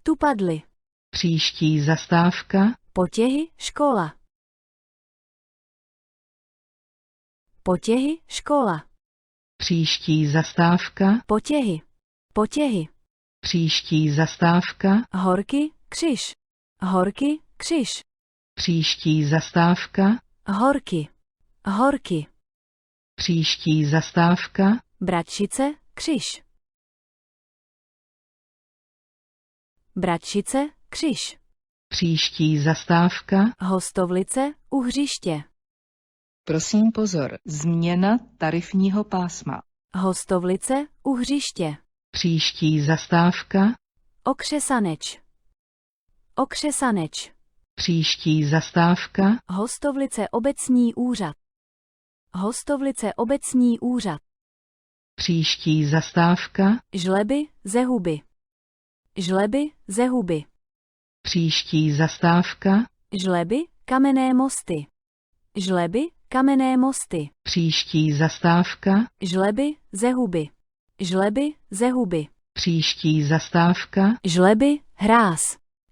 Tu padly. Příští zastávka. Potěhy, škola. Potěhy, škola. Příští zastávka. Potěhy. Potěhy. Příští zastávka. Horky, křiž. Horky, křiž. Příští zastávka. Horky. Horky. Příští zastávka. Bratřice, křiž. Bratřice, křiž. Příští zastávka. Hostovlice, u hřiště. Prosím pozor, změna tarifního pásma. Hostovlice, u hřiště. Příští zastávka. Okřesaneč. Okřesaneč. Příští zastávka. Hostovlice obecní úřad. Hostovlice obecní úřad. Příští zastávka. Žleby, zehuby. Žleby, zehuby. Příští zastávka. Žleby, kamenné mosty. Žleby, kamenné mosty. Příští zastávka. Žleby, zehuby. Žleby, zehuby. Příští zastávka. Žleby, hráz.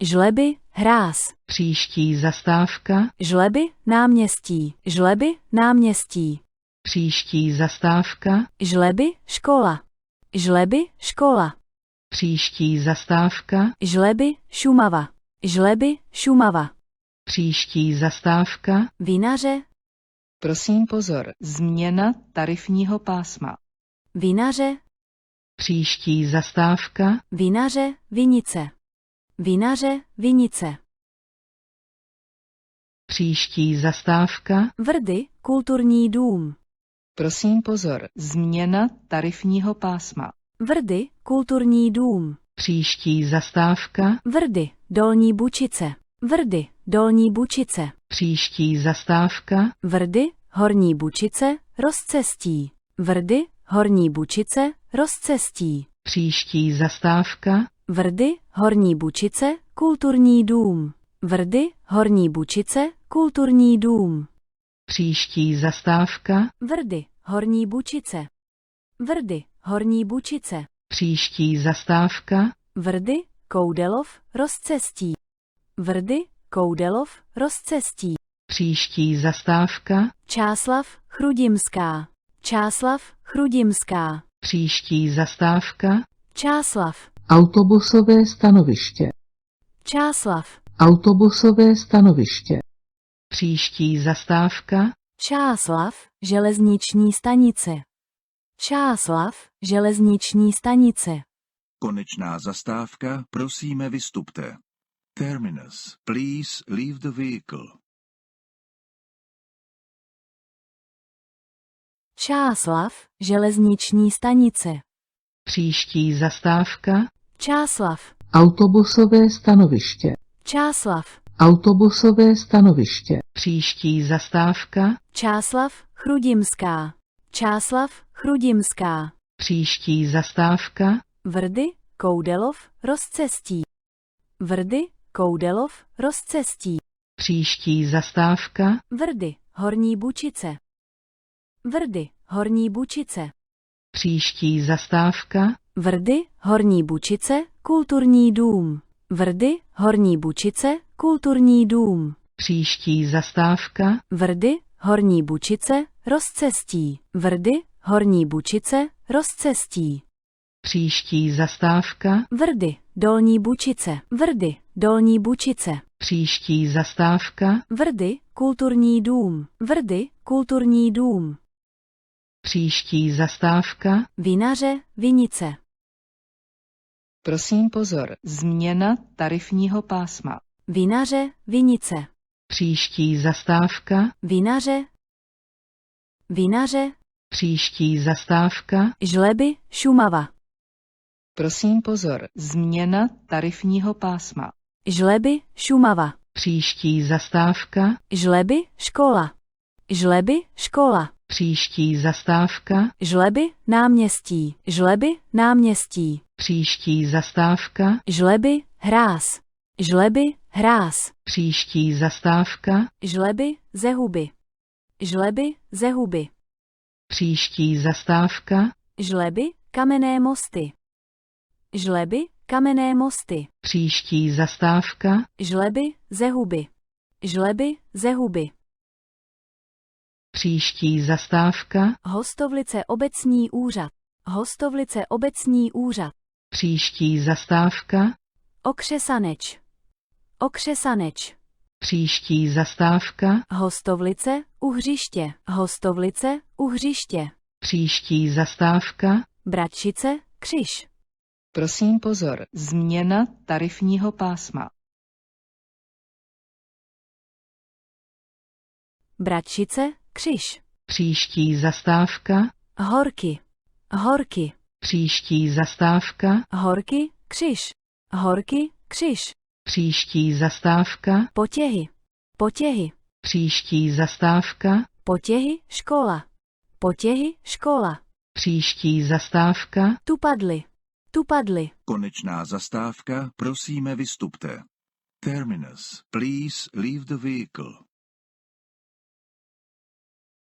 Žleby, hráz. Příští zastávka. Žleby, náměstí. Žleby, náměstí. Příští zastávka. Žleby, škola. Žleby, škola. Příští zastávka. Žleby, Šumava. Žleby, Šumava. Příští zastávka. Vinaře, Prosím pozor, změna tarifního pásma. vinaře, Příští zastávka. vinaře, vinice. Vinaře, vinice. Příští zastávka. Vrdy, kulturní dům. Prosím pozor, změna tarifního pásma. Vrdy, kulturní dům. Příští zastávka. Vrdy, Dolní Bučice. Vrdy, Dolní Bučice. Příští zastávka. Vrdy, Horní Bučice, rozcestí. Vrdy, Horní Bučice, rozcestí. Příští zastávka. Vrdy, Horní Bučice, kulturní dům. Vrdy, Horní Bučice, kulturní dům. Příští zastávka. Vrdy, Horní Bučice. Vrdy, Horní Bučice. Příští zastávka. Vrdy, Koudelov, rozcestí. Vrdy, Koudelov, rozcestí. Příští zastávka. Čáslav, Chrudimská. Čáslav, Chrudimská. Příští zastávka. Čáslav. Autobusové stanoviště. Čáslav. Autobusové stanoviště. Příští zastávka. Čáslav, železniční stanice. Čáslav, železniční stanice. Konečná zastávka, prosíme vystupte. Terminus, please leave the vehicle. Čáslav, železniční stanice. Příští zastávka. Čáslav. Autobusové stanoviště. Čáslav. Autobusové stanoviště. Příští zastávka. Čáslav, Chrudimská. Čáslav, Chrudimská. Příští zastávka. Vrdy, Koudelov, rozcestí. Vrdy, Koudelov, rozcestí. Příští zastávka. Vrdy, Horní Bučice. Vrdy, Horní Bučice. Příští zastávka. Vrdy, Horní Bučice, kulturní dům. Vrdy, Horní Bučice, kulturní dům. Příští zastávka. Vrdy, Horní Bučice, rozcestí. Vrdy, Horní Bučice, rozcestí. Příští zastávka. Vrdy, Dolní Bučice. Vrdy, Dolní Bučice. Příští zastávka. Vrdy, kulturní dům. Vrdy, kulturní dům. Příští zastávka. Vinaře, vinice. Prosím pozor, změna tarifního pásma. Vinaře, vinice. Příští zastávka. Vinaře. Vinaře. Příští zastávka. Žleby, Šumava. Prosím pozor, změna tarifního pásma. Žleby, Šumava. Příští zastávka. Žleby, škola. Žleby, škola. Příští zastávka. Žleby, náměstí. Žleby, náměstí. Příští zastávka. Žleby, hráz. Žleby, hráz. Příští zastávka. Žleby, zehuby. Žleby, zehuby. Příští zastávka. Žleby, kamenné mosty. Žleby, Kamenné mosty. Příští zastávka, Žleby, zehuby. Žleby, zehuby. příští zastávka, Hostovlice obecní úřad. Hostovlice obecní úřad. příští zastávka, Okřesaneč. Okřesaneč. příští zastávka, Hostovlice, u hřiště. Hostovlice, u hřiště. příští zastávka, Bratčice, křiž. Prosím pozor, změna tarifního pásma. Bratčice, křiž. příští zastávka, Horky. Horky. příští zastávka, Horky, křiž. Horky, křiž. příští zastávka, Potěhy. Potěhy. příští zastávka, Potěhy, škola. Potěhy, škola. příští zastávka, Tu padly. Tu padly. Konečná zastávka, prosíme vystupte. Terminus, please leave the vehicle.